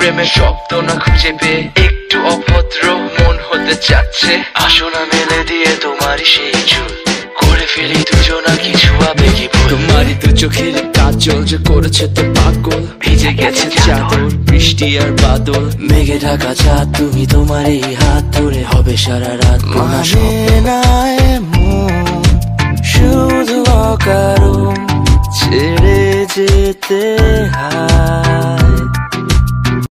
প্রেমের শব্দ না খুঁজে পেয়ে একটু অভদ্র মন হতে চাচ্ছে। আসো না মেলে দিয়ে তোমারই সেই চুল, করে ফেলি দুজনা কিছু আবেগী ভুল। তোমারই দু চোখের কাজল যে করেছে তো পাগল, ভিজে গেছে চাদর বৃষ্টি আর বাদল। মেঘে ঢাকা চাঁদ তুমি তোমার এই হাত ধরে হবে সারা রাত। মানে না এমন শুধু অকারণ ছেড়ে যেতে হয়।